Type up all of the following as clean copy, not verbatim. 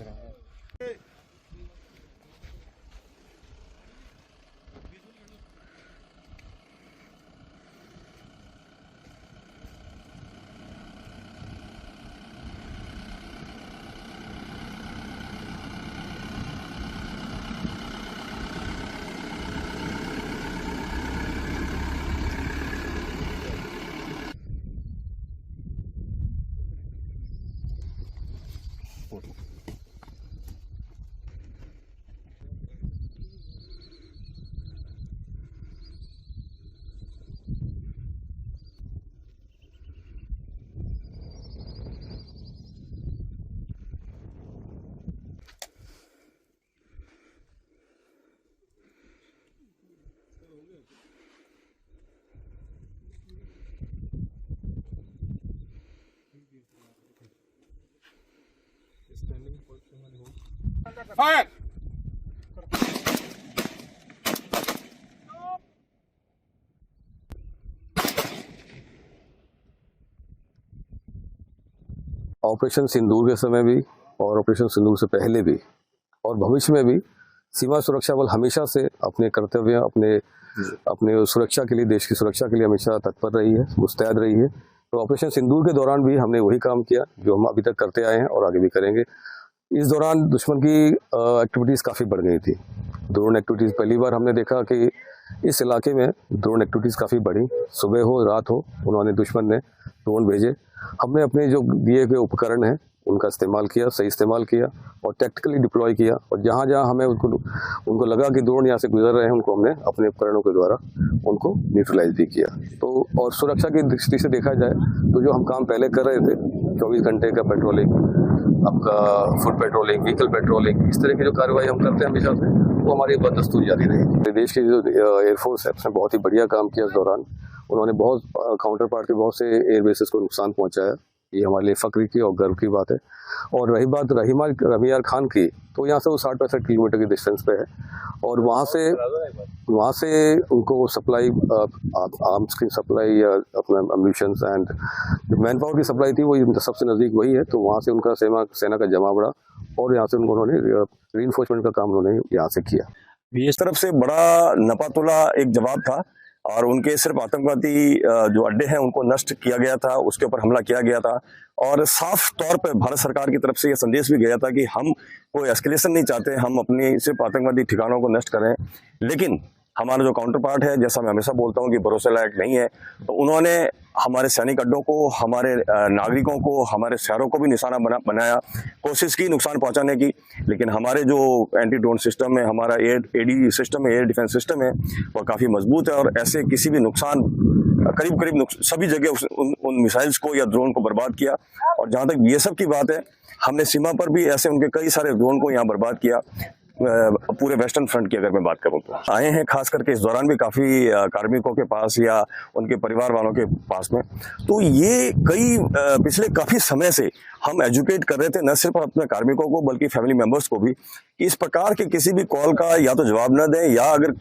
पहुंच रहे हैं। फायर। ऑपरेशन सिंदूर के समय भी और ऑपरेशन सिंदूर से पहले भी और भविष्य में भी सीमा सुरक्षा बल हमेशा से अपने कर्तव्य अपने सुरक्षा के लिए, देश की सुरक्षा के लिए हमेशा तत्पर रही है, मुस्तैद रही है। तो ऑपरेशन सिंदूर के दौरान भी हमने वही काम किया जो हम अभी तक करते आए हैं और आगे भी करेंगे। इस दौरान दुश्मन की एक्टिविटीज़ काफ़ी बढ़ गई थी। ड्रोन एक्टिविटीज़ पहली बार हमने देखा कि इस इलाके में ड्रोन एक्टिविटीज़ काफ़ी बढ़ी। सुबह हो रात हो उन्होंने दुश्मन ने ड्रोन भेजे। हमने अपने जो दिए गए उपकरण हैं उनका इस्तेमाल किया, सही इस्तेमाल किया और टैक्टिकली डिप्लॉय किया। और जहाँ जहाँ हमें उनको लगा कि ड्रोन यहाँ से गुजर रहे हैं, उनको हमने अपने उपकरणों के द्वारा उनको न्यूट्रलाइज भी किया। तो और सुरक्षा की दृष्टि से देखा जाए तो जो हम काम पहले कर रहे थे, 24 घंटे का पेट्रोलिंग, आपका फुट पेट्रोलिंग, व्हीकल पेट्रोलिंग, इस तरह की जो कार्रवाई हम करते हैं हमेशा से, वो हमारी बदस्तूर जारी रही। देश की जो एयरफोर्स है उसने बहुत ही बढ़िया काम किया इस दौरान। उन्होंने बहुत काउंटर पार्ट के बहुत से एयर बेसिस को नुकसान पहुंचाया। ये हमारे लिए फख्र की और गर्व की बात है। और रही बात रहीमार खान की, तो यहाँ से वो 60-65 किलोमीटर की डिस्टेंस पे है और वहाँ से उनको सप्लाई, आर्म्स की सप्लाई या अपना एम्यूनिशंस एंड मैन पावर की सप्लाई थी, वो सबसे नज़दीक वही है। तो वहाँ से उनका सेना का जमा बढ़ा और यहाँ से उन्होंने रीइंफोर्समेंट का काम उन्होंने यहाँ से किया। इस तरफ से बड़ा नपातुला एक जवाब था और उनके सिर्फ आतंकवादी जो अड्डे हैं उनको नष्ट किया गया था, उसके ऊपर हमला किया गया था। और साफ तौर पे भारत सरकार की तरफ से यह संदेश भी गया था कि हम कोई एस्केलेशन नहीं चाहते, हम अपने सिर्फ आतंकवादी ठिकानों को नष्ट करें। लेकिन हमारा जो काउंटर पार्ट है, जैसा मैं हमेशा बोलता हूं कि भरोसे लायक नहीं है, तो उन्होंने हमारे सैनिक अड्डों को, हमारे नागरिकों को, हमारे शहरों को भी निशाना बनाया, कोशिश की नुकसान पहुंचाने की। लेकिन हमारे जो एंटी ड्रोन सिस्टम है, हमारा एडी सिस्टम है, एयर डिफेंस सिस्टम है, वह काफ़ी मजबूत है और ऐसे किसी भी नुकसान करीब सभी जगह उन मिसाइल्स को या ड्रोन को बर्बाद किया। और जहाँ तक ये सब की बात है, हमने सीमा पर भी ऐसे उनके कई सारे ड्रोन को यहाँ बर्बाद किया। पूरे वेस्टर्न फ्रंट की अगर मैं बात करूं तो आए हैं, खास करके इस दौरान भी काफ़ी कार्मिकों के पास या उनके परिवार वालों के पास में। तो ये पिछले काफ़ी समय से हम एजुकेट कर रहे थे, न सिर्फ अपने कार्मिकों को बल्कि फैमिली मेंबर्स को भी, कि इस प्रकार के किसी भी कॉल का या तो जवाब न दें, या अगर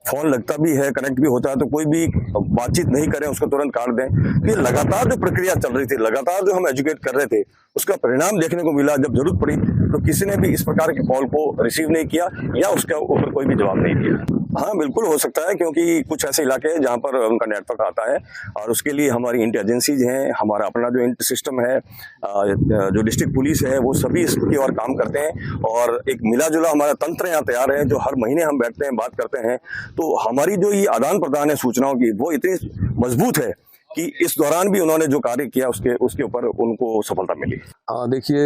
फोन लगता भी है, कनेक्ट भी होता है, तो कोई भी बातचीत नहीं करें, उसको तुरंत काट दें। ये लगातार जो प्रक्रिया चल रही थी, लगातार जो हम एजुकेट कर रहे थे, उसका परिणाम देखने को मिला। जब जरूरत पड़ी तो किसी ने भी इस प्रकार के कॉल को रिसीव नहीं किया या उसके ऊपर कोई भी जवाब नहीं दिया। हाँ, बिल्कुल हो सकता है, क्योंकि कुछ ऐसे इलाके हैं जहाँ पर उनका नेटवर्क आता है और उसके लिए हमारी इंट एजेंसीज हैं, हमारा अपना जो इंट सिस्टम है, जो डिस्ट्रिक्ट पुलिस है, वो सभी इसकी और काम करते हैं और एक मिला जुला हमारा तंत्र यहाँ तैयार है, जो हर महीने हम बैठते हैं, बात करते हैं। तो हमारी जो ये आदान प्रदान है सूचनाओं की, वो इतनी मजबूत है कि इस दौरान भी उन्होंने जो कार्य किया उसके ऊपर उनको सफलता मिली। देखिए,